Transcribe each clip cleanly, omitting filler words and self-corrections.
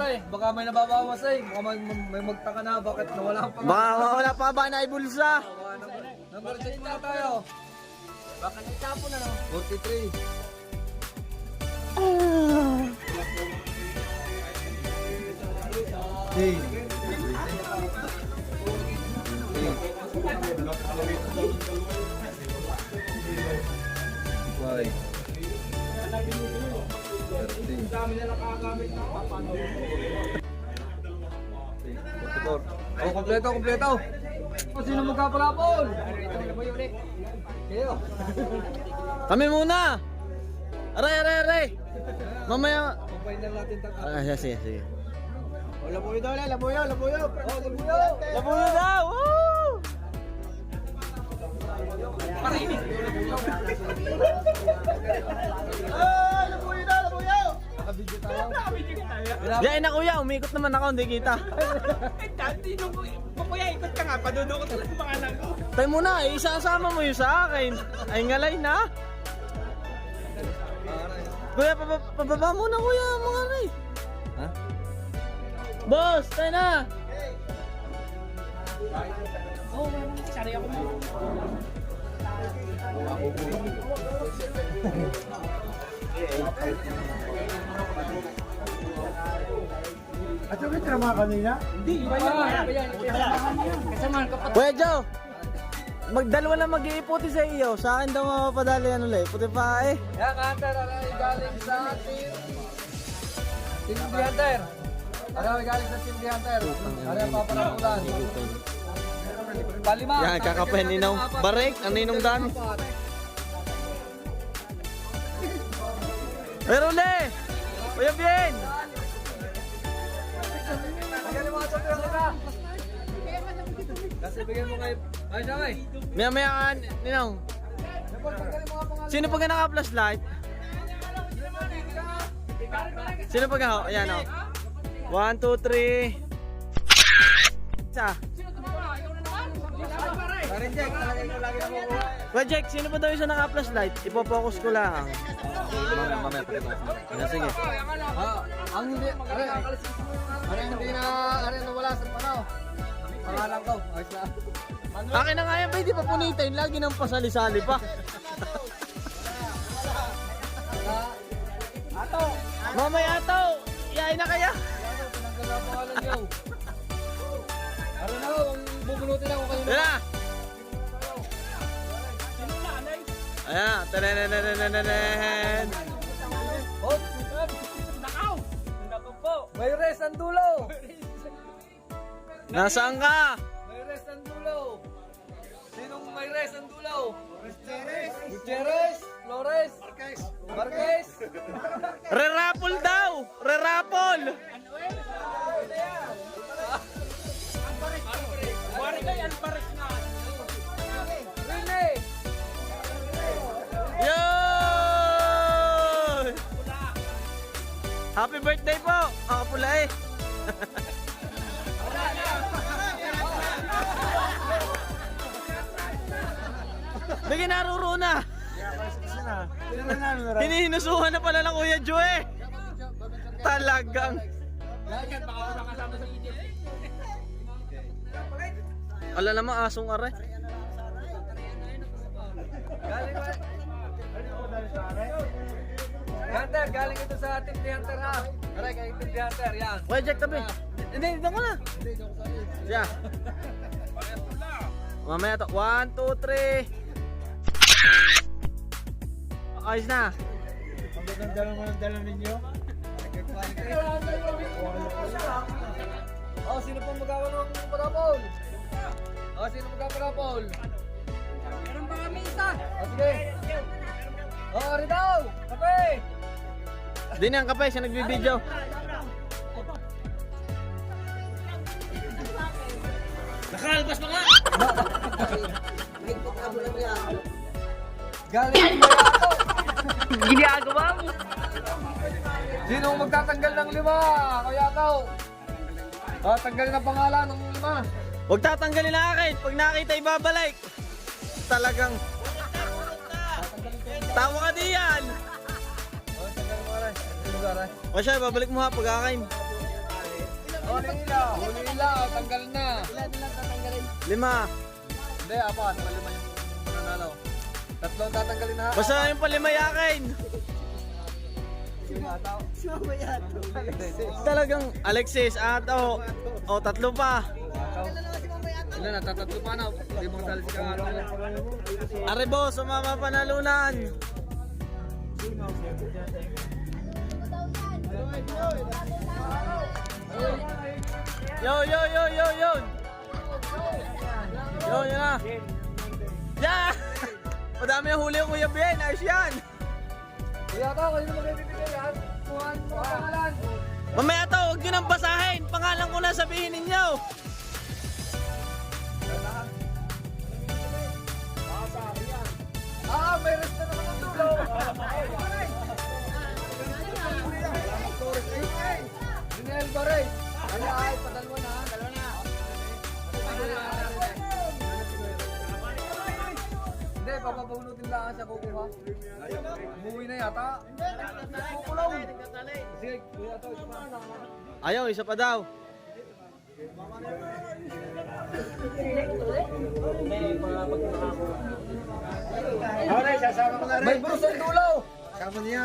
Aray, baka may nababawas eh. Baka may magtaka na bakit nawala pa. Baka wala pa ba na ibulsa? Number 6 na tayo. Baka nagtapon na no? 43. Hey. Why? Oh, kompleto, kompleto. O, sino magkapalapon? Kayo. Kami muna! Aray! Mamaya... Kumpain na natin Ah, sige. Oh, labuyo daw, labuyo. Oh, labuyo. Labuyo daw! Woo! Nakabidyo tayo. Diyan na kuya, umikot naman ako, hindi kita. Dati nung kuya, ikot ka nga, padudukot lang mga anak ko. Tayo muna, isasama mo yun sa akin. Ay ngalay na. Kuya, pababa muna kuya, mga ray. Ha? Boss, tayo na. Oo, sari ako mo. At yung kitrama kanina? Hindi, iba yan. Kasamahan ka pa. Kuya Joe, magdalawa na mag-iiputi sa iyo. Sa akin daw mapapadali ano lang, puti pa eh. Yan, Hunter, galing sa Team D Hunter. Galing sa Team D Hunter. Ang papanapulan. Palima. Yan, kakapahin ninong Barek, ang ninong Dan. Pero le! Kuya Bien! Bigyan mo nga ito, pero ka. Kasi bigyan mo kayo. Ay, sakay. Maya ka, ninong. Sino pag naka-flashlight? Sino pag ako? Ayan o. 1, 2, 3. Isa. Reject, talaga ito lagi na mo. Kuya Jack, sino pa daw yung naka-flashlight? Ipo-focus ko lang. Mamaya pa ito. Sige. Ang hindi, hindi na wala sa panaw. Pangalan ko. Ayos na. Akin na nga yan, ba? Hindi pa punitin. Lagi nang pasali-sali pa. Ato. Mamaya ito. Iyain na kaya. Tinanggal na ang pangalan niyo. Ano na, ang bubunutin ako kayo. Yan na. Ayan. Tananananananan. Hop. Nakaw! Nakaw po! May rest ang dulo. Nasaan ka? May rest ang dulo. Sinong may rest ang dulo? Gutierrez, Flores, Marquez. Rerapol daw. Rerapol. Wari kayo, Alvarez na! Rene. Yun! Happy birthday po. Ako pula eh. Bigyan naruro na. Hinihinusuhan na pala ng Kuya Joe. Talagang. Baka wala kasama sa Egypt. Ala naman asong are. Hunter, galing ito sa Team D Hunter ha. Aray, kay Team D Hunter, yan. Kuya Jack tabi. Hindi, dito ko na. Yeah. Mamaya to. 1, 2, 3. Ayos na. Ang ganda naman ang dala ninyo. Oh, sino pong magawa ng parapol? Oh, sino magkaparapol? Meron pa kami isa! Oh, sige. Oh, ari daw! Kape! Di na ang kape, siya nagbibideo. Nakalabas pa nga! Galing mo ako! Ginagawa mo! Sino magtatanggal ng 5? Kuya Ataw! Oh, tanggalin ang pangalan ng 5. Huwag tatanggalin na akin. Pag nakita ibabalik. Talagang. Tawa ka diyan. Oh, tanggalin mo aray. Sino ba aray? O siya, babalik mo ha pag akain. Hulila, tanggal na. 5. Hindi, apat. Palima yung nanalo. 3 tatanggalin na. Basta yung palima yakin. Talagang Alexis, Ato. O, 3 pa. Ilan na, tatatlo pa na. Hindi mo dali si Kato. Arebo, sumama panalunan. Yo, yo, yo, yo, yo. Yo, yun na. Yeah! Madami na huli yung Kuya Ben. Ayos yan. Kuya ka, kayo naman kayo bibigay yan. Kuhan mo ang pangalan. Mamaya to, huwag nyo nang basahin. Pangalan ko na sabihin ninyo. May rest na naman ang dulo. Junel Baray. Ay, padalwa na. Hindi, papabunutin lang siya kukuha. Umuwi na yata. Kukulaw. Sige, kuya to. Ayaw, isa pa daw. May bruise ang dulo. Sama niya.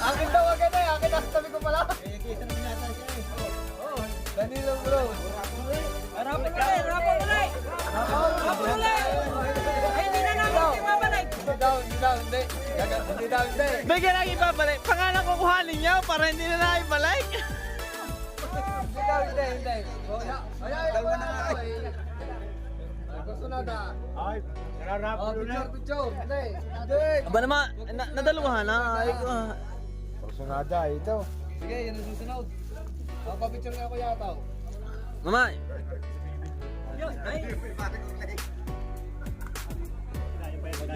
Akin daw agad eh. Akin nasa tabi ko pala. Danilo bro. Harapan ulit! Ay, hindi na namin timabalik! Hindi daw, hindi. Hindi daw, hindi. Bigyan lang ibabalik. Pangalan ko kuhanin nyo para hindi na naibalik. Hindi daw, hindi. Ay, daw na nga. Gusto na da. Ay, nararapon na. Picture. Hindi. Aba naman, nadaluhan na. Ay, Sunada, ito. Sige, yan ang susunod. Papapicture nga ako yata. Mama,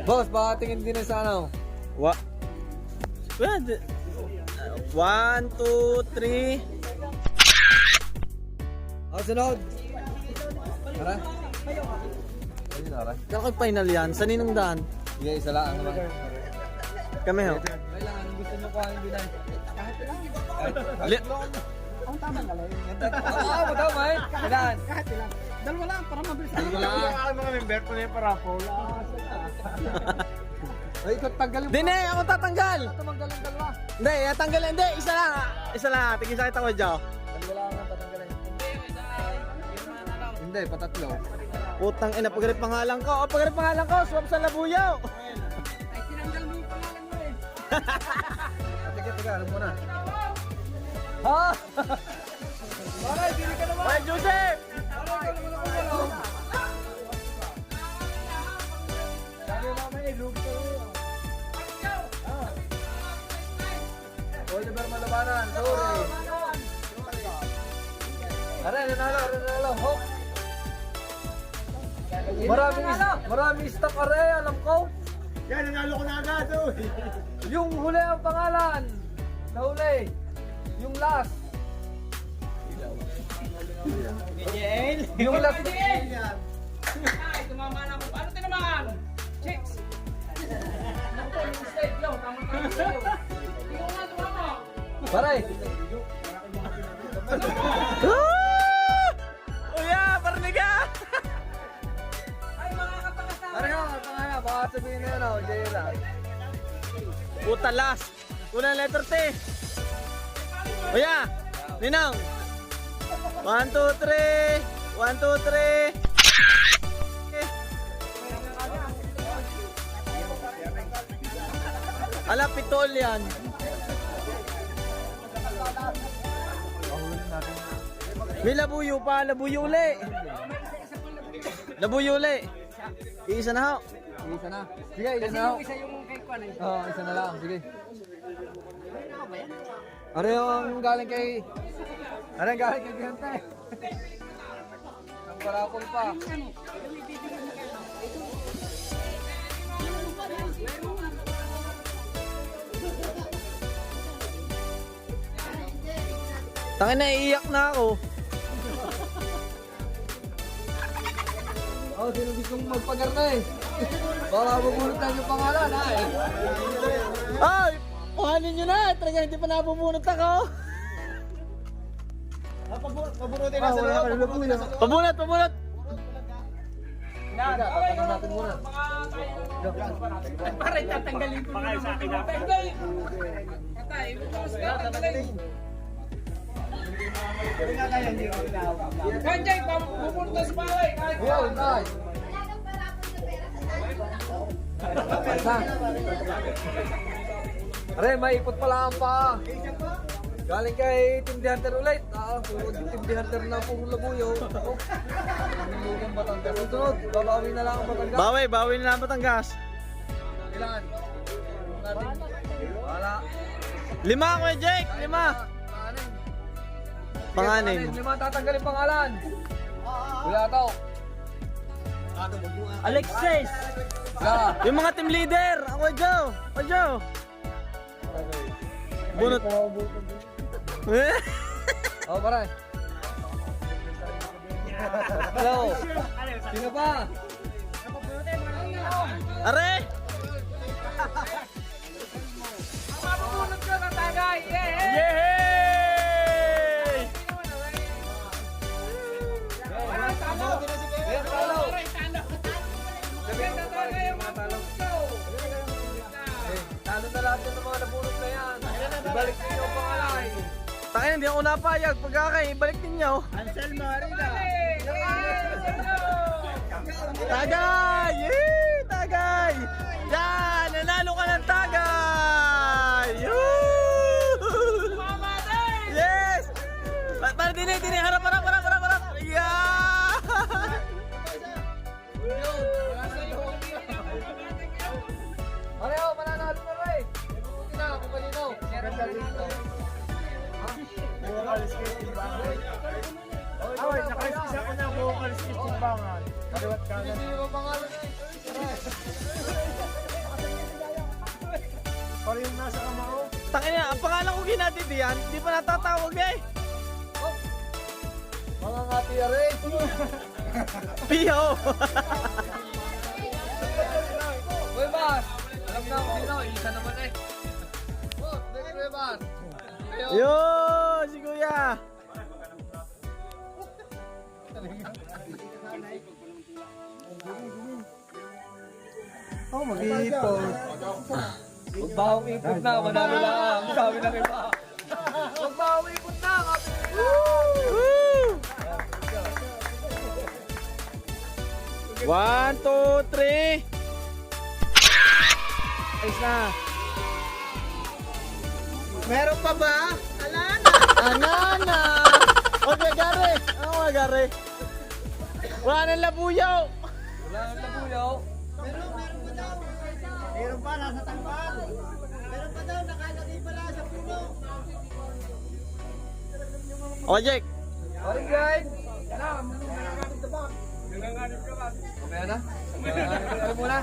Boss, baka tingin din sa ano. wa. 1, 2, 3. Sunod. Tara. Ayun, tara. Kaya final yan. Sa ninong daan? Sige, isa lang naman. Kami ho. Kailangan, gusto nyo kuhain din ay. Ang tama na lang. Ako daw, may. Kailangan. Kahit ilan. Dalawa lang para mabilis. Mga member ko na yung parapol. Ay, ikaw tanggalin mo. Dine, ako tatanggal. Tumanggal ang dalawa. Hindi, tanggalin. Hindi, isa lang. Isa lang. Tingin sa kita ko dyan. Dalawa lang ang tatanggalin. Hindi, patatlo. Putang ina, pagkarit pangalan ko. O, pagkarit pangalan ko. Swap sa labuyaw. Ay, tinanggal mo yung pangalan mo eh. Tiga, alam mo na. Ha? Bakit? Dili ka naman. Ay, Joseph! Oliver Malabanan, sorry. Nanalo. Hop. Maraming stock alam ko. Yan, nanalo ko na agad, oh. Yung huli ang pangalan. Nahuli. Yung last. Yung last. Ay, tumama na ako. Ano tinamaan? Chicks! Mistake lang. Tama. Hindi ko nga tumama. Paray. Uya, parniga! Ay, mga kapakasama. Paray, baka sabihin na yun ako, Jayla. Puta, last. Unang letter T. Uya, Ninang. 1, 2, 3. 1, 2, 3. Ala, pitol yan. May labuyo pa, labuyo uli. Labuyo uli. Iisa na ho. Isa na. Sige, isa na ako. Isa yung kay Kwan eh. Oo, isa na lang. Sige. Ano yung galing kay... Ano yung galing kay Gante? Ang parapol pa. Tangin na, iiyak na ako. Oh, sino gustong magpagarna eh? Baka mabulot na yung pangalan ha eh. Ay! Kuhanin nyo na! Talaga hindi pa nabubunot ako. Pabunutin na sa loob. Pabunot, pabunot. Yan. Okay, natin muna. Para tatanggalin ko na sa akin. Tanggal. Patay. Tatanggalin. Kanjay, pupunta sa bahay. Yo, tay. Are, may ipot pala ang paa. Galing kay Team The Hunter ulit. Puro Team The Hunter na puro labuyo. Nilulugang Batangas. Sunod, babawi na lang ang Batangas. Bawi na lang Batangas. Ilan? Natin. Wala. 5 Kuya Jake, 5. Panganin. 5 tatanggalin pangalan. Wala tao. Alexis. Wala. Yung mga team leader. Ako, Joe. O, Joe. Bunot. Oh, pare. Hello. Sino pa? Are! Mapupunod ka na tagay. Yay! Talo na lahat ng mga nabunot na yan. Ibalik niyo ang pangalan. Takin, hindi ako napayag. Pagkakay, ibalik ninyo. Tagay! Yay! Tagay! Yan! Nanalo ka ng tagay! Woo! Yes! Para din harap! Yeah! Pareho, mananalo na rin. Buti na, kapalinaw. Ganda dito. Ay, nakaliskis ako na buong kaliskis timbangan. Kaliwat kanan. Hindi mo pangalan eh. Para yung nasa kamao. Takin ang pangalan ko ginatid yan. Hindi pa natatawag eh. Oh. Mga ngati na rin. Piho! Uy, Bas. Alam na ako sino. Isa naman eh. Oh, next way, Bas. Yo! Si Kuya! Oh, mag-iipon. Magbawang ipot na, manalo lang. Sabi ng iba. Magbawang ipot na, kapit na. Woo! 1, 2, 3. Ayos na. Meron pa ba? Anana! Okay, Gary. Ano nga, Gary? Wala nang labuyaw. Wala nang labuyaw. Meron pa, nasa tangkal. Meron pa daw, nakalagay pala sa puno. O, Jake. Morning, guys. Mamaya na? Ano muna?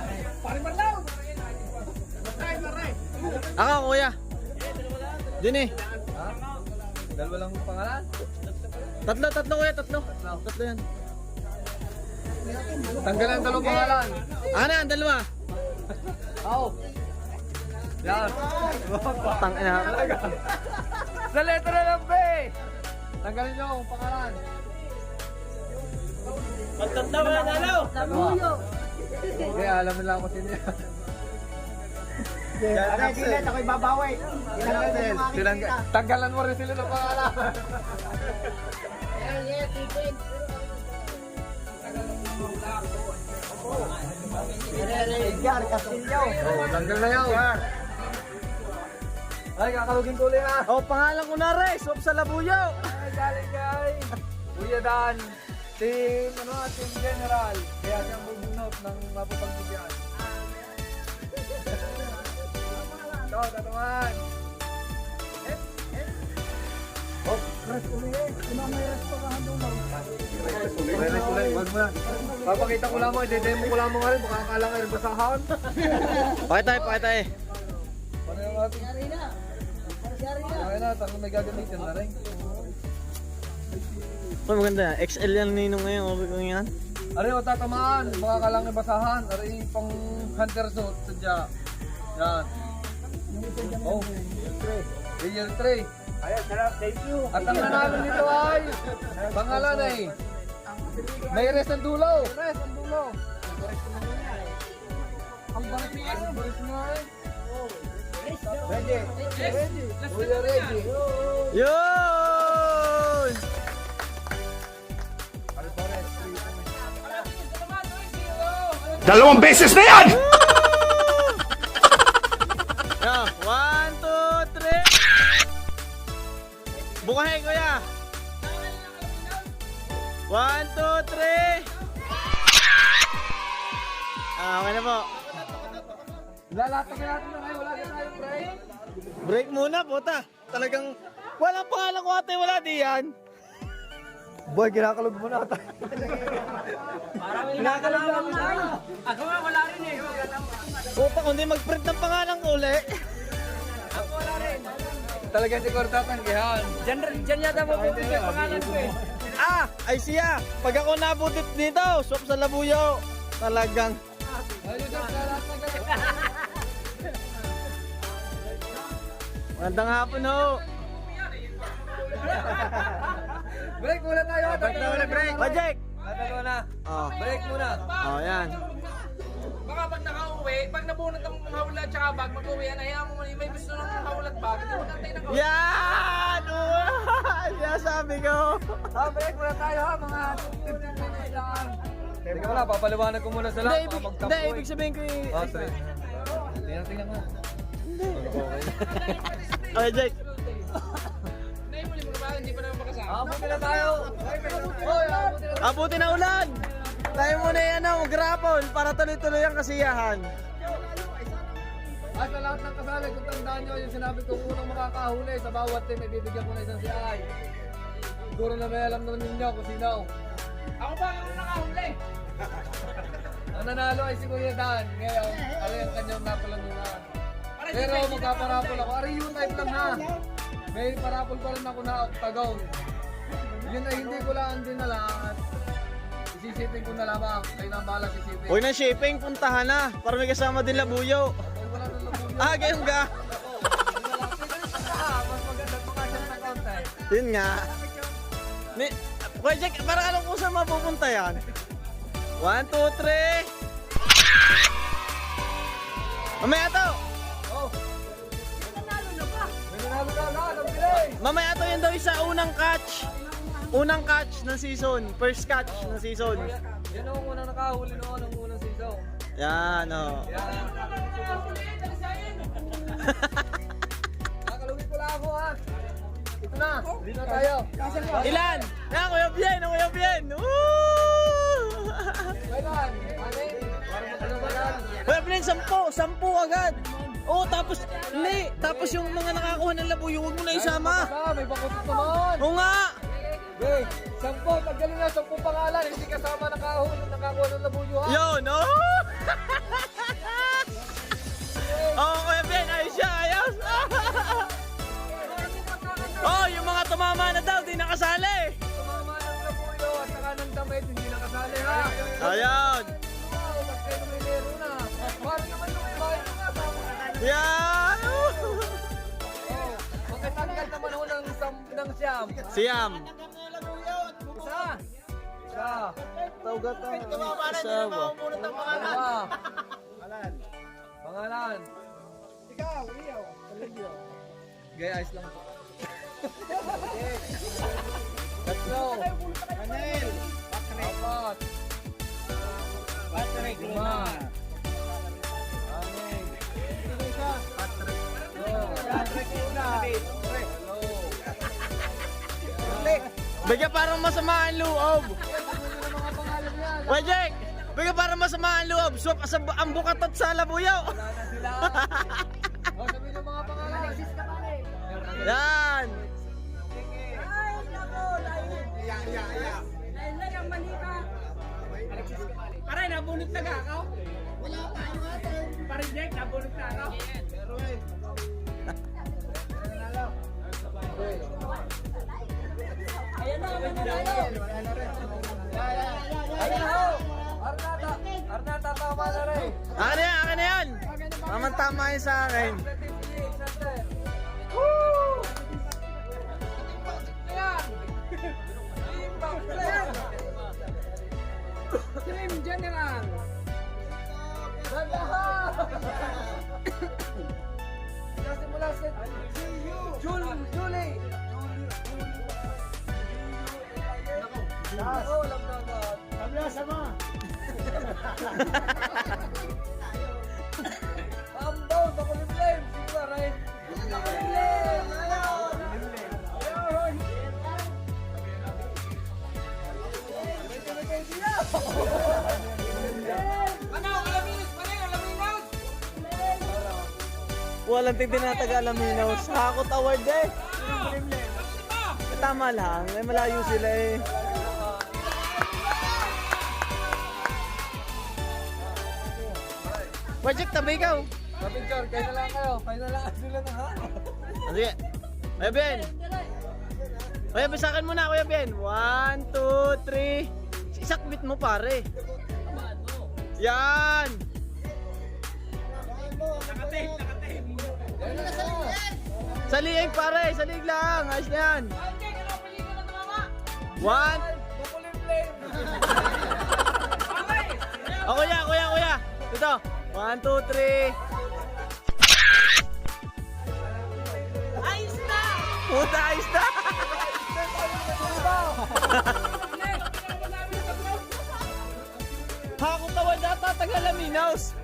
Ako, Kuya. Dini. Ha? Dalawa lang pangalan? Tatlo, Kuya. Tatlo yan. Tanggalan ang dalawang pangalan. Ano yan? Dalawa. Ako. Yan. Tangina. Sa letra ng B. Tanggalin nyo ang pangalan. Pagtatlo ba na dalaw? Labuyo. Okay, alam nila ako sino yan. Ano, Dilet, ako'y babawi. Tanggalan mo rin sila ng pangalan. Edgar Castillo. Oh, tanggal na yan. Ay, kakalugin ko ulit ha. O, pangalan ko na rin. Swap sa labuyaw. Ay, galing kay Kuya Dan. Team General. Kaya siyang bubunot ng mapapagbigyan. Ito, tataman. Oh, rest ulit eh. May rest pa ka doon. Rest ulit, wag mo na. Papakita ko lang mo, i-demo ko lang mo nga rin. Baka akala nga rin basahan. Pakita. Paano natin? Kaya na, tanong may gagamitin na rin. Oh, maganda. XL yan ninong ngayon. Okay ko yan. Ari, o tatamaan. Baka kalang basahan. Ari, pang hunter suit. Sadya. Yan. Oh, year 3. Ayan, sarap. Thank you. At ang nanalo nito ay pangalan ay Mayres ng Dulo. Mayres ng Dulo. Ang bangis niya. Ang bangis niya eh. Ready. Ready. Kuya ready. Yun! Dalawang beses na yan! Yo, 1, 2, 3. Bukahin, kuya. 1, 2, 3. Okay na po. Lalatagin natin na kayo. Wala ka tayong break. Break muna, puta. Talagang walang pangalan ko ate, wala di yan. Boy, kinakalog mo na ata. Kinakalala mo na. Ako nga wala rin eh. Puta, kung di mag-print ng pangalan ko uli. Ako wala rin. Talaga si Cortatan, kihan. Diyan yata mo po yung pangalan ko eh. Ah, ay siya. Pag ako nabutit dito, swap sa labuyo. Talagang. Ayun sir, lalatagin. Magandang hapon ho. Break muna tayo. Break na ulit, break. Project. Tatalo na. Oh, Break muna. oh yan. Baka pag nakauwi, pag nabunot ang hawlat tsaka bag, mag-uwi yan, hayaan mo may gusto ng hawlat bag, hindi mo nantay ng hawlat. Yan! Yan sabi ko. Break muna tayo ha, mga 15 minutes lang. Teka wala, papaliwanag ko muna sa lahat. Hindi, ibig sabihin ko yung... Oh, sorry. Tingnan mo. Okay, Jake. Naimuli mo na ba? Hindi pa naman makasama. Abuti na tayo. Hoy, abuti na. Abuti na ulan. Tayo muna yan ang grapple para tuloy-tuloy ang kasiyahan. At sa lahat ng kasali, kung tandaan nyo, yung sinabi kong unang makakahuli sa bawat team, ibibigyan ko na isang CI. Siguro na may alam naman ninyo kung sino. Ako ba ang nakahuli? Ang nanalo ay si Kuya Dan. Ngayon, ano yung kanyang napalanunan. Pero magkaparapol ako. Ari yung type lang ha. May parapol pa rin ako na octagon. Yun ay hindi ko lang dinala at isisipin ko na lamang. Kayo na ang bahala sisipin. Huwag na shipping, puntahan na. Para may kasama din labuyo. Ay, wala nang labuyo. Ah, ganyan ka. Mas maganda pa kasi sa content. Yun nga. Kuya Jack, parang alam ko saan mapupunta yan. 1, 2, 3. Mamaya to. Oh. May nanalo ka lahat. Ang bilis. Mamaya to yun daw isa unang catch. Unang catch ng season. First catch ng season. Yan ang unang nakahuli noon ng unang season. Yan o. Yan. Nakalugi ko lang ako ha. Ito na. Dito tayo. Ilan? Yan, Kuya Bien. Kuya Bien. Woo! Kailan? Anin? Ano ba yan? Kuya Bien, 10 agad. Oh, tapos, hindi. Tapos yung mga nakakuha ng labuyo, huwag mo na isama. May bakutot naman. Oo nga. Hey, 10. Paggaling na 10 pangalan. Hindi kasama nakakuha ng labuyo ha. Yun, oh. Oh, Kuya Bien, ayos siya, ayos. Oh, yung mga tumama na daw, di nakasali. Tumama ng labuyo at saka ng damit. Hindi nakasali ha. Ayan. Wow, mas kayo may lero na. Parang naman yung may bahay ko nga. Yan. Oh, makitanggal naman ho ng siyam. Siyam. Isa. Isa. Tawgat na. Dalawa. Pangalan. Ikaw, iyaw. Gaya, ayos lang. Tatlo. Manel. Apat. Patrick. Lima. Anim. Patrick una. Bigyan parang masama ang loob. Wajek, bigyan parang masama ang loob. Swap ang bukatot sa labuyo. Wala na sila. O, sabihin yung mga pangalan. Yan. Pare, nabunot na ka ako? Wala pa yung atin. Pare, Jack, nabunot na ako? Ayan ho. Arnata, tama na rin. Akin na yan. Tamang-tama yun sa akin. Trim General. Kasimula sa Julie. Oh, alam na agad. Tabla sama. Ambaw, bakulimlim. Sigla, right? Bakulimlim. Ayaw. Ayaw. Walang tignan na taga-Alaminaw. Sakot award eh. Tama lang, eh, malayo sila eh. Project, tabi ikaw. Kapinchor, kayo na lang kayo. Kayo na lang sila na ha. Ah, sige. Kuya Ben. Kuya Ben, sa akin muna, Kuya Ben. 1, 2, 3. Isakbit mo, pare. Yan. Sa liig, pare. Sa liig lang. Ayos na yan. 1. Oh, kuya. Ito. 1, 2, 3. Ayos na! Puta, ayos na! Ako tawad data taga-Laminaws.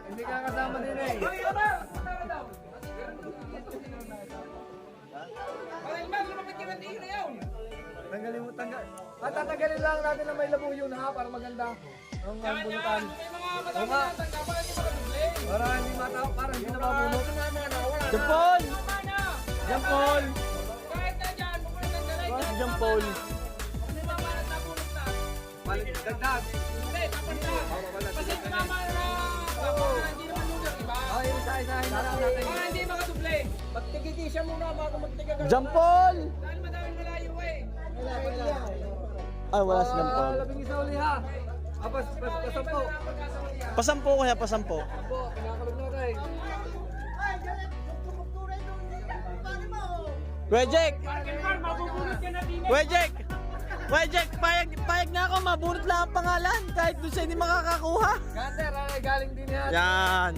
Hindi ka kasama din eh. Tanggalin mo, tatanggalin lang natin na may labuyo na ha, para maganda ang bunutan. Oo nga. Para hindi matawag, para hindi na mabunot. Jampol! Jampol! Kahit na dyan, pupunta na rin. Jampol! Balik, dagdag. Hindi, tapos na. Kasi tumama na hindi naman lugar, diba? Okay, isa-isahin na lang natin. Para hindi makaduble. Magtigiti siya muna bago magtigagal. Jampol! Dahil madaming malayo eh. Ay, wala si Jampol. Labing isa uli ha. Pasampo. Pasampo kaya, pasampo. Sampo, pinakalog na kayo. Ay, galit. Magtumugturay doon. Paano mo? Wejek! Mabubulot ka na din. Wejek, payag na ako, mabunot lang ang pangalan kahit doon siya hindi makakakuha. Gander, galing din yan. Yan.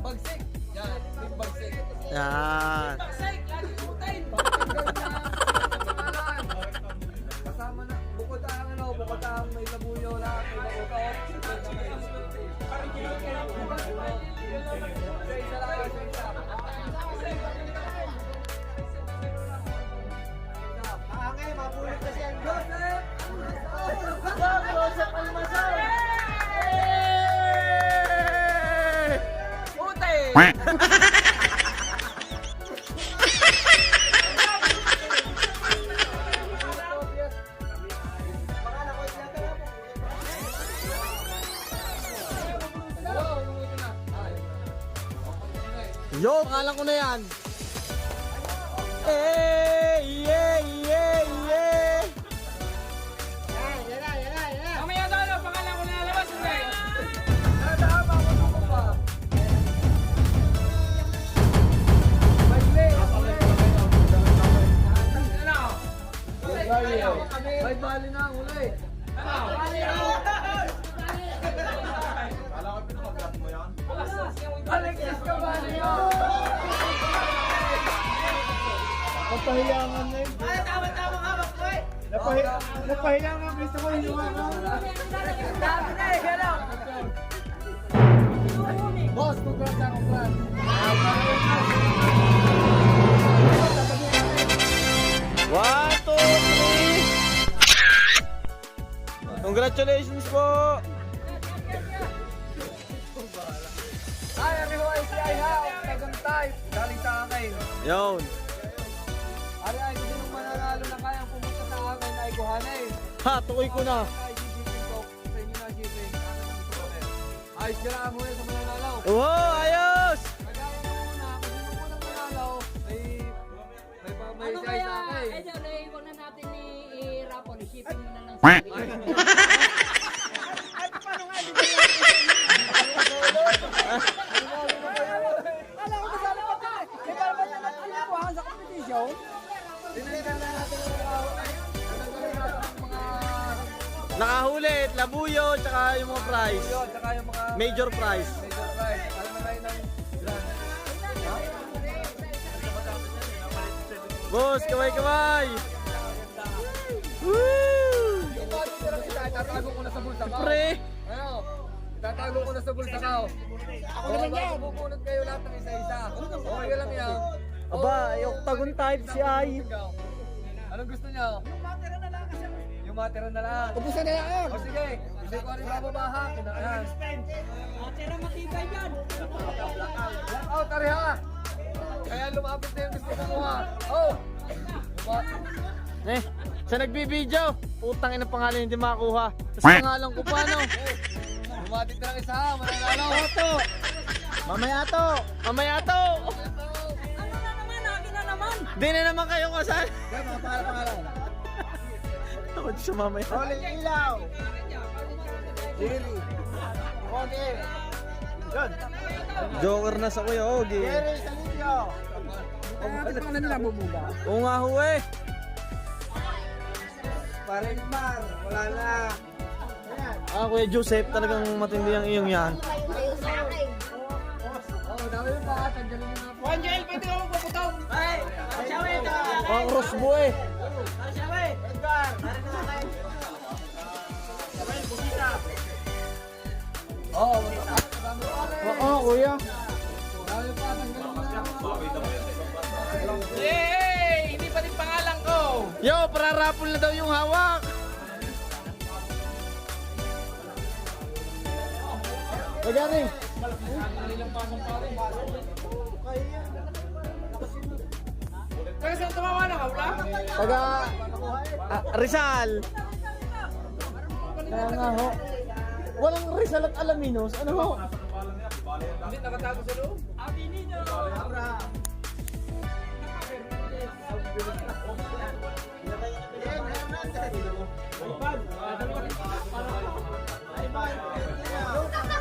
Bagsik. Yan, big bagsik. Yan. Baksay, lagi putain. Kasama na, bukod ang may labuyo lahat, may bakukaot. Isa lang, isa. Angay, mabulot kasi ang Joseph. Joseph Almasal! Putin! Yo, pangalan ko na yan. Yeah. Mamaya doon, pangalan ko na nalabas. Hindi. Nadama ko na ko pa. Baile. Ano? Bay bali na ang uli. Alexis Caballo. Napahiyangan na yun. Ay, tama-tama ka, Bakboy. Napahiyangan, gusto ko yung Dami na eh, gano'n. Boss, congrats ha, congrats. One, two, three. Congratulations po. Hi, everyone, si Aiha, Tagantay. Galing sa akin. Yun. Ari ay kung sinong mananalo na kayang pumunta sa akin ay kuhanay. Ha, tukoy ko na. Ay, shipping ko. Sa inyo na shipping. Ayos ka lang muna sa mananalo. Wow, ayos! Kagaya mo muna, kung sino munang manalo, may Ano size kaya, sa akin. eh, huwag na natin i-rapon, i-shipping mo na lang sa akin. labuyo, tsaka yung mga prize. Yun, tsaka yung mga Major prize. major prize. Alam na kayo ng grand. Boss, kaway-kaway! Woo! Yung mga tira kita, itatago ko na sa bulsa ko. Pre! Ano? Itatago ko na sa bulsa ko. Ako naman yan. Bubunot kayo lahat ng isa-isa. Okay lang yan. Aba, ay octagon type si Ay. Anong gusto niyo? Yung matira na lang. Ubusan na yan. O sige, hindi ko rin bababaha. Ayan. Blackout, tari ha! Kaya lumapit na yung gusto kumuha. Oh! Eh, sa nagbibideo, putang ina pangalan hindi makakuha. Tapos pangalan ko pa, no? Lumatit na lang isa ha, mananalo. Oto! Mamaya to! Mamaya to! Di na naman kayo kasal. Kaya mga pangalan. Ako sa mamaya. Holy Ilaw. Jerry. Okay. Good. Joker na sa Kuya Ogie. Jerry Salivio. Ano pa nila bumuga? Oo nga ho eh. Paring Mar. Wala na. Ayan. Kuya Joseph, talagang matindi ang iyong yan. Oh, dami yung pa. Tanggalin mo na po. Angel, pwede ka magpaputaw. Ay! Ang crossbow eh. Edgar. Oh, dami pa rin. Oo, kuya. Dami pa, tanggalin mo na. Yay! Hindi pa din pangalan ko. Yo, pararapol na daw yung hawak. Pagani. Kaya saan tumawa na hawla? Taga Rizal. Kaya nga ho. Walang Rizal at Alaminos. Ano ho? Hindi nakatago sa loob.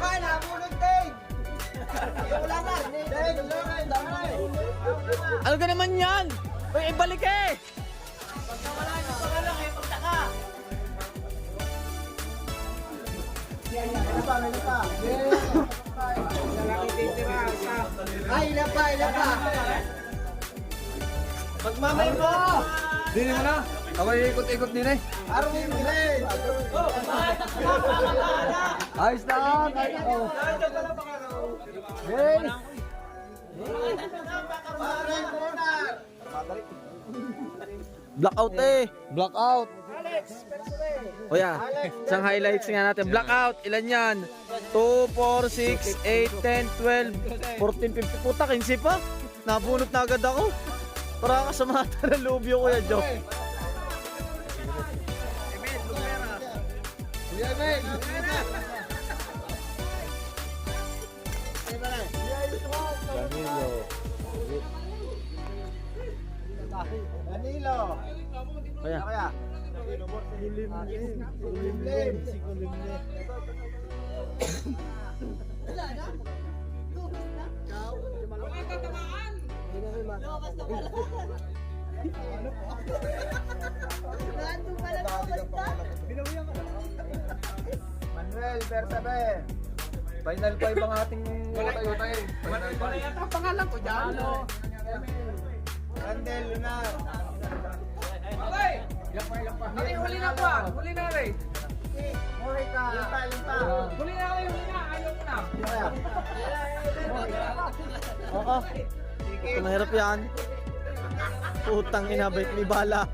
Ay, nabulog din. Wala na. Dave, dami. Ano ka naman yan? Uy, ibalik eh! Ay, ilan pa, ilan pa. Magmamay mo! Dini mo na. Ako ikot-ikot din eh. Arwin Glenn. Ayos na. Oh. Hey! Paring Bernard. Blackout eh! Blackout. O yan, isang highlights nga natin. Blackout, ilan yan? 2, 4, 6, 8, 10, 12, 14, 15. Puta, 15 pa. Nabunot na agad ako. Para ka sa mata ng lubyo, Kuya Joe. Kuya Emil. Danilo. Kaya, Kaya. Lim. Manuel Bersabe. Final 5 ang ating Toyota eh. Final 5. Wala yata ang pangalan ko dyan. Randel Lunar. Okay! Ate, huli na ba? Huli na rin. Morika. Limpa. Huli na kayo, huli na. Ayaw ko na. Kaya. oo. Ito mahirap yan. Putang ina, bait ni bala.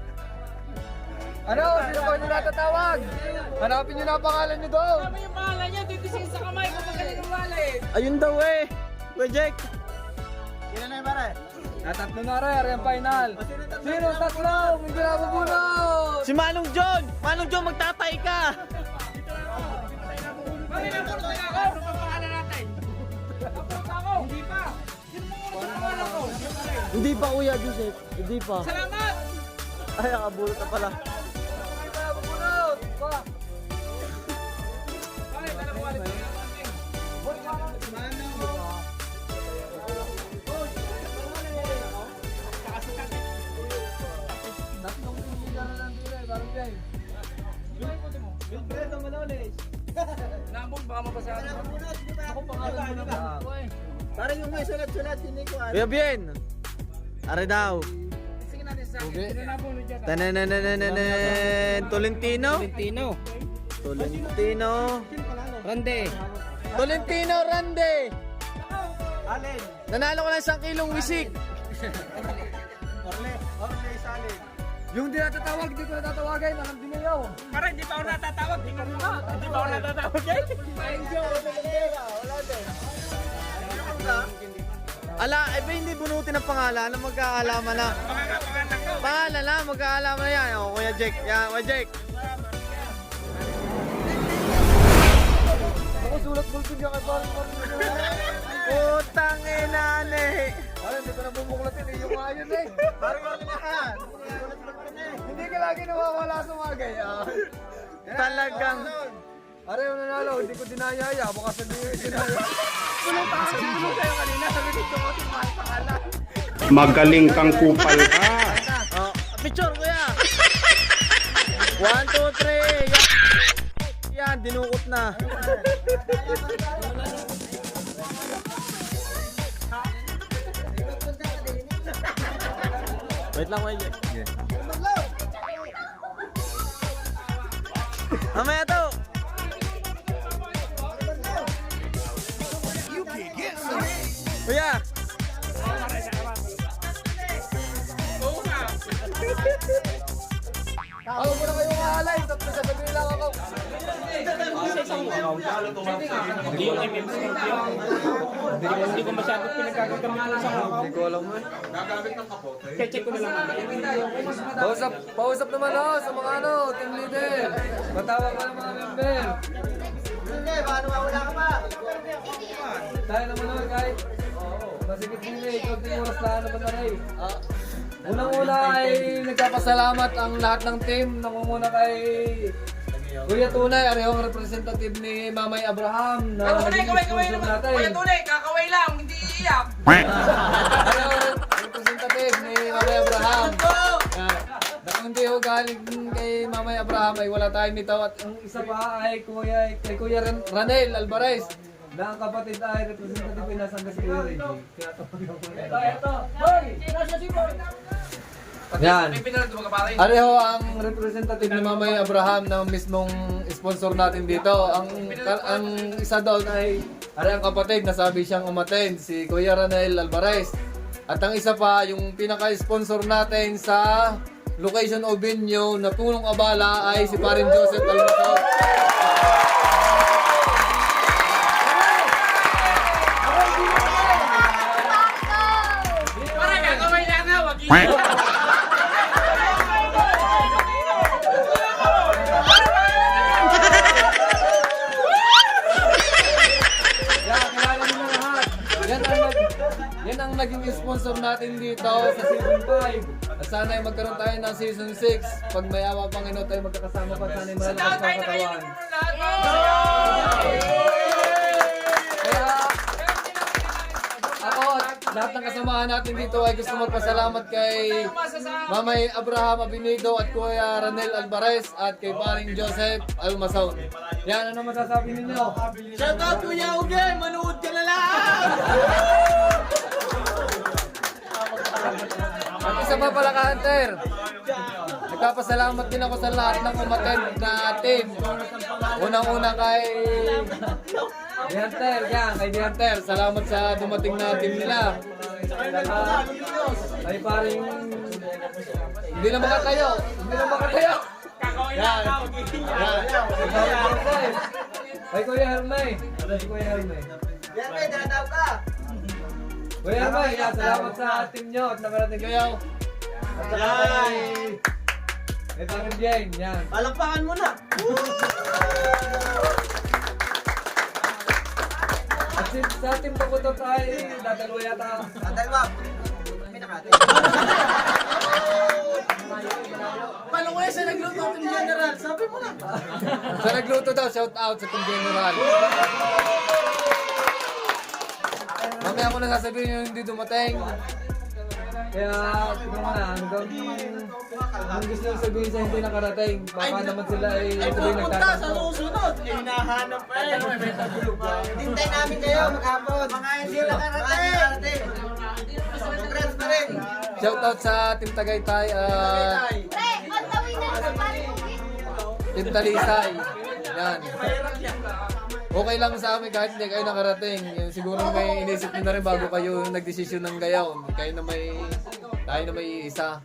Ano? Sino ba nyo natatawag? Hanapin nyo na ang pangalan nyo doon. Sabi yung pangalan niya, titising sa kamay ko magaling ng wallet. Ayun daw eh. Kuya Jake. Ilan na yung pare? Natatlo na rin, ang final. Sino tatlo? Hindi na mabunod. Si Manong John. Manong John, magtatay ka. Bakit na puro tayo ako? Ano pa pangalan natin? Napuro ako. Hindi pa. Sino mo ang pangalan ko? Hindi pa, Kuya Joseph. Hindi pa. Salamat! Ay, nakabulot na pala. Hindi na mabunod. Pa. Bakit? Alam ko wallet natin. Tatlong pilihan na lang din eh. Parang yan. Wilfredo Malones. malambot, baka mabasahan. Ako pangalan mo na. Parang yung may sulat-sulat, hindi ko alam. Kuya Bien. Are daw. Sige natin sa Okay. Tanananananan. Tolentino. Tolentino. Rande. Tolentino Rande. Allen. Nanalo ko ng 1 kilong wisik. Orle Salin. Yung di natatawag, di ko natatawagay, nakandinayaw. Para hindi pa ako natatawag, di ka rin ba? Hindi pa ako natatawag eh. Wala din. Ala, ba hindi bunutin ang pangalan na magkaalaman na. Pangalan ko. Pangalan na, magkaalaman na yan. O, Kuya Jake. Yan, Kuya Jake. Ako sulat bulpin niya kay parang Putang inane. Ay, hindi ko na bumuklatin eh, yung ayon eh. Parang wala lahat. Hindi ka lagi nawawala sa mga ganyan. Talagang. Are, yung nanalo, hindi ko dinayaya, baka sabihin dinayaya. Sinulong kayo kanina, sabi dito ko si Mahal pangalan. Magaling kang kupal ka. Oh, picture, Kuya. 1, 2, 3. Yan, dinukot na. Wait lang, Kuya Jake. Mamaya to. Kuya. Ako muna kayong mahalay, tapos sasabihin lang ako. Hindi ko masyado pinagkakagamit sa Hindi ko alam eh. check ko na lang. Pausap naman ako sa mga team leader. Matawag ka ng mga member. Hindi, paano mawala ka pa? Tayo naman naman kahit masigit din eh, konting oras lang naman na rin. Unang-una ay nagpapasalamat ang lahat ng team. Nangunguna kay Kuya Tunay, arehong representative ni Mamay Abraham na Tunay, naging kaway sponsor naman. natin. Kuya Tunay, kakaway lang, hindi iiyak. Arehong representative ni Mamay Abraham. Na kung hindi ho galing kay Mamay Abraham ay wala tayong nito. At ang isa pa ay kay Kuya Ranel Alvarez na ang kapatid ay representative ni Nasangga si Kuya Reggie. Kaya tawagan ko na ito. Hoy! Nasa si Boy! Yan. May pinanood mo ka pare? Areho ang representative ni Mamay Abraham na mismong sponsor natin dito. Ang isa doon ay ang kapatid na sabi siyang umattend, si Kuya Ranel Alvarez. At ang isa pa, yung pinaka-sponsor natin sa location o venue na punong abala ay si Parin Joseph Almasol. Para kakaway lang ha, wag iiyak. Yan, kilala nyo na lahat. Yan ang naging sponsor natin dito sa season 5. At sana ay magkaroon tayo ng season 6. Pag may awa Panginoon tayo magkakasama pa, sana ay Sa malalakas taon tayo na katawan. nakainin mo lahat. Kaya ako at lahat ng kasamahan natin dito ay gusto magpasalamat kay Mamay Abraham Abinido at Kuya Ranel Alvarez at kay Paring Joseph Almasaun. Yan, ano masasabi ninyo? Shout out Kuya Uge, manood ka na lang! At isa pa pala ka-hunter. Nagpapasalamat din ako sa lahat ng umattend na team. Unang-una kay Hunter, yan, kay Hunter. Salamat sa dumating na team nila. Ay paring hindi na makatayo. Hindi na makatayo. Kakaway Yan. lang ha, wag iiyak. Yan. Ay Kuya Hermay. Ay Kuya Hermay. Yan, may danadaw ka! Kuya Hermay, yan, salamat sa team nyo at nakarating kayo. At saka kay Paring Bien, yan. Palakpakan mo na! At sa team Pakutot ay dadalawa yata. Dalawa. May nakati. Paano ko yan sa nagluto ng general? Sabi mo na. Sa nagluto daw, shout out sa Team General. Mamaya ko na sasabihin yung hindi dumating. Kaya, tignan mo na, ang gusto nyo sabihin sa hindi nakarating, baka naman sila ay tuloy nagtatanto. susunod. Hinahanap pa rin. Hintay namin kayo maghapon. Mga hindi nakarating. Congrats pa rin. Shoutout sa Team Tagaytay at Pre, magtawin na sa paling Team Talisay. Yan. Okay lang sa amin kahit hindi kayo nakarating. Yan, siguro may inisip nyo na rin bago kayo nagdesisyon ng gayaw. Kayo na may, tayo na may isa.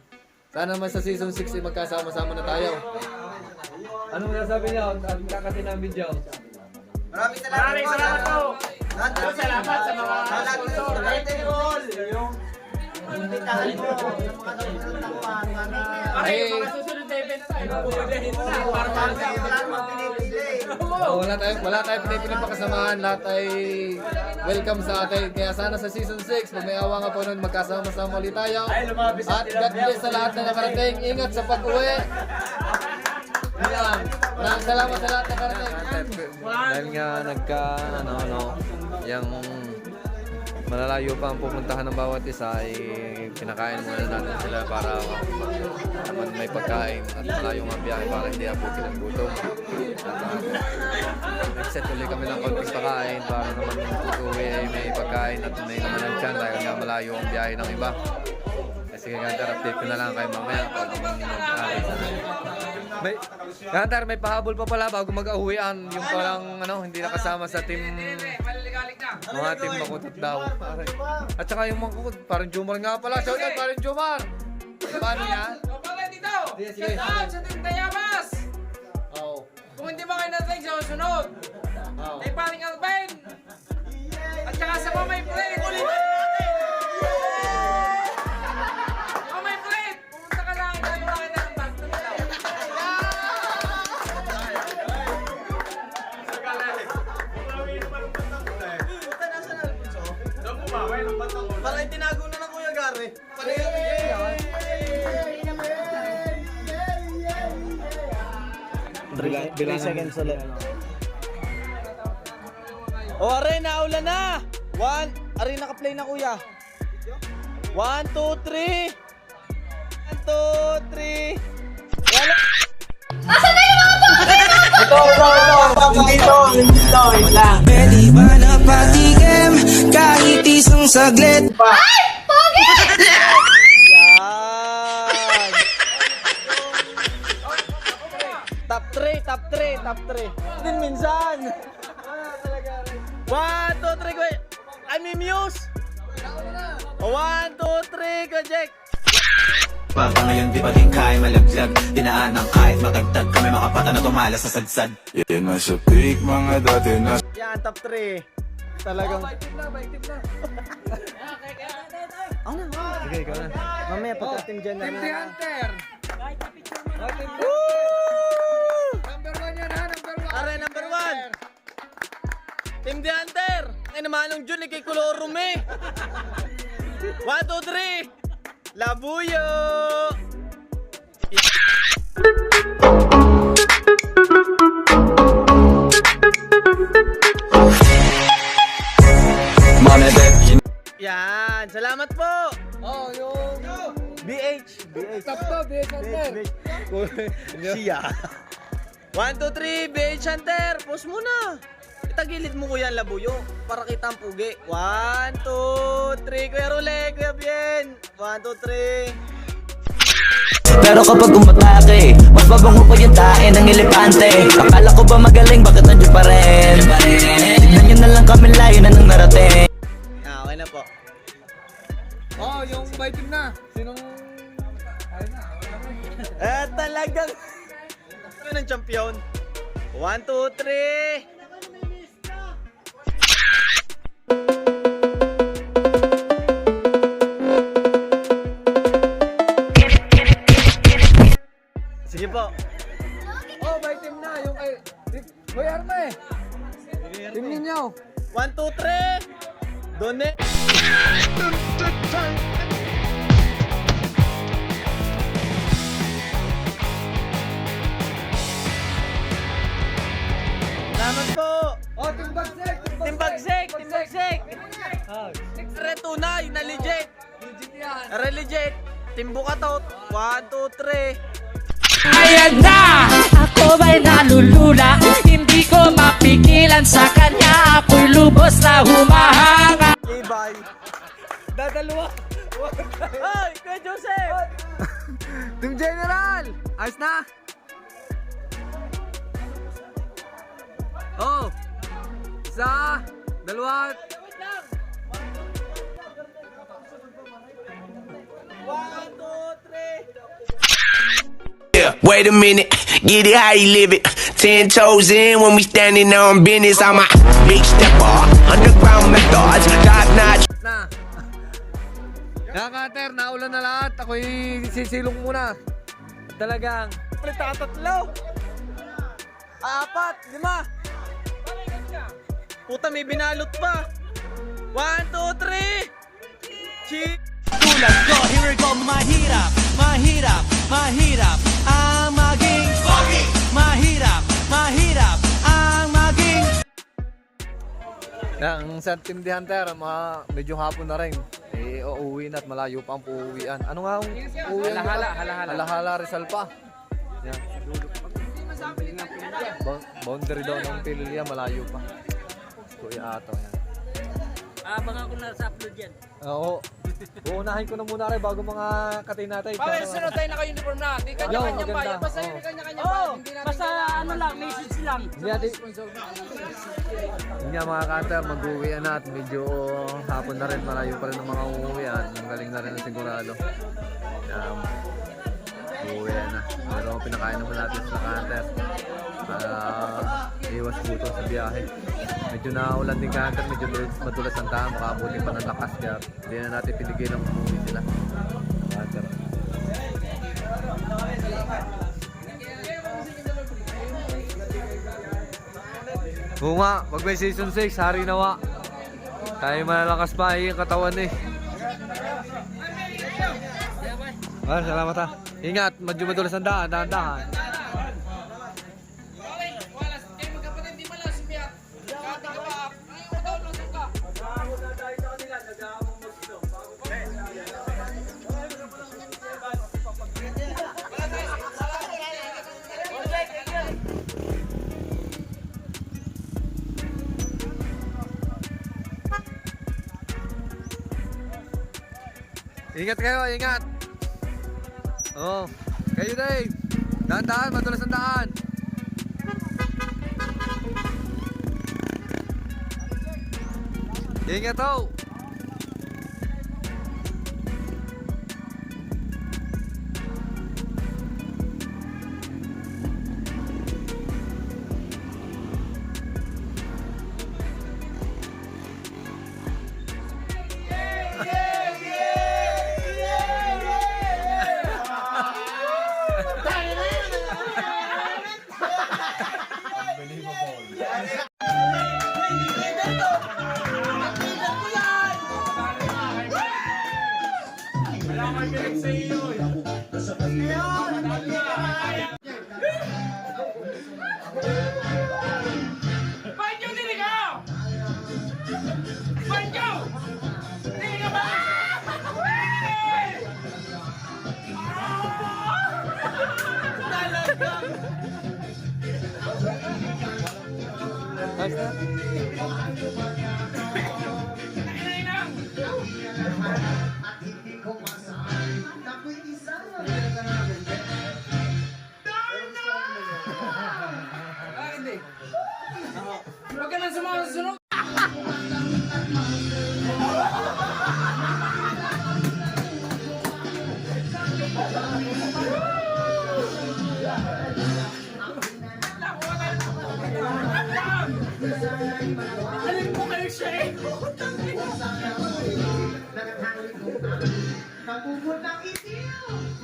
Sana naman sa season 6 ay magkasama-sama na tayo. Anong nasabi niyo? At kakati ng video. Maraming salamat po. Salamat sa mga sponsor. Yung imbitahan mo. Yung mga nagtakuan. Ay, Susunod na event tayo. Dito na. Para wala tayong pinipiling pakasamahan. Lahat ay welcome sa atin. Kaya sana sa season 6, pag may awa nga po nun, magkasama-sama ulit tayo. At God bless sa lahat na nakarating. Ingat sa pag-uwi. Yan. Maraming salamat sa lahat na nakarating. Dahil nga yung malalayo pa ang pupuntahan ng bawat isa ay pinakain muna natin sila para naman may pagkain at malayo ang biyahe para hindi abutin ang gutom. Nag-set ulit kami ng konting pagkain para naman pag-uwi ay may pagkain at may naman ang tiyan dahil nga malayo ang biyahe ng iba. Sige Gantar, update ko na lang kayo mamaya pag mag-alis na. Gantar, may pahabol pa pala bago mag-ahuwian. Yung parang hindi nakasama sa team, mga team Makutot daw. At saka yung Makutot, parang Jomar nga pala. Shout out, parang Jomar! Paano yan? O pala dito! Sige. Shout out sa Team Tayabas! Oo. Kung hindi ba kayo natin sa susunod, Oo. kay Paring Alvin! At saka sa Mamay Plate! Mamay Plate! Pumunta ka lang, tayo makita ng bag. Para itinago na ng Kuya Gary. 3 seconds ulit. O, are, naulan na! 1, are, naka-play na kuya. 1, 2, 3. 1, 2, 3. Wala! Pwede ba na patikim kahit isang saglit? Yan! Top 3. Din minsan. 1, 2, 3, kuya. Muse. 1, 2, 3, kuya Jack. Baka ngayon di pa din kaya malaglag. Dinaan ng kahit makagtag kami makapata na tumala sa sadsad. Yan na sa peak mga dati na. Yan, top 3. Talagang... Baitin na. Sige, ikaw na. Mamaya pagka-team dyan Team The Hunter. Woo! Number 1 yan ha, number 1. Are, number 1. Team The Hunter. Ay naman nung June, kay Colorum eh. 1, 2, 3. Labuyo! Yan, salamat po. Oh, yung BH. top to, BH Hunter. Siya. 1, 2, 3, BH Hunter. Post muna. Itagilid mo kuya ang labuyo para kita ang pugi. 1, 2, 3. Kuya Rule, Kuya Bien. 1, 2, 3. Pero kapag umatake, mas babango pa yung tae ng elepante. Akala ko ba magaling, bakit nandiyo pa rin? Tignan nyo na lang kami, layo na nang narating. Okay na po. Oh, yung baitin na. Sinong... Ayun na. Talagang... Ito ng champion. 1, 2, 3. Sige po. Oh, baitin na. Yung kay... Kuya Arme. Team ninyo. 1, 2, 3. Done. Salamat po. Oh, Team Bagsek. Team Bagsek. Retunay na legit. Legit yan. Are legit. Timbo ka to. 1, 2, 3. Ayan na! Ako ba'y nalulula? Hindi ko mapigilan sa kanya. Ako'y lubos na humahanga. Okay, bye. Dadalawa. Hoy, Kuya Joseph! Team General! Ayos na? Oh! Isa, dalawa. Yeah, wait a minute, get it how you live it. 10 toes in when we standing on business. I'm a big stepper, underground methods, top notch. Na. Kaya Cutter, naulan na lahat. Ako'y sisilong muna. Talagang. Tatatlo. 4, 5. Puta, may binalot pa. 1, 2, 3. Chi. Tulad ko, here we go, mahirap, mahirap, mahirap ang maging mahirap, mahirap ang maging. Ang sa Team The Hunter, medyo hapon na rin. Uuwi na at malayo pa ang uuwian. Ano nga ang uuwian? Halahala Rizal pa. Yan. Boundary daw ng Pilya, malayo pa. Kuya Ato, yan. Baka ko na sa upload yan. Oo. Uunahin ko na muna rin bago mga katay natin. Bakit sunod tayo naka-uniform na? Di kanya-kanyang bayan. Basta yung kanya-kanyang bayan. Hindi natin basta ano lang, message lang. Hindi nga mga Cutter, mag-uwian na at medyo hapon na rin. Malayo pa rin ang mga uuwian. Ang galing na rin ang sigurado. Uuwian na. Pero pinakain naman natin sa Cutter para iwas buto sa biyahe. Medyo naulan din Cutter, medyo madulas ang daan, makabuti pa ng lakas kaya hindi na natin pinigil ang umuwi sila. Cutter. Oo nga, pag may season 6, hari nawa. Tayo malalakas pa yung katawan eh. Salamat ha. Ingat, medyo madulas ang daan, dahan-dahan. Ingat kayo, ingat. Oh, kayo Dave. Dahan-dahan, madulas ang daan. Ingat ho. Huwag ka nang sumasunod. Alam mo kayo siya eh.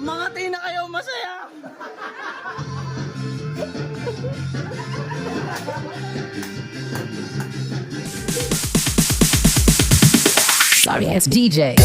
Mga tina kayo, masaya! Sorry, it's DJ.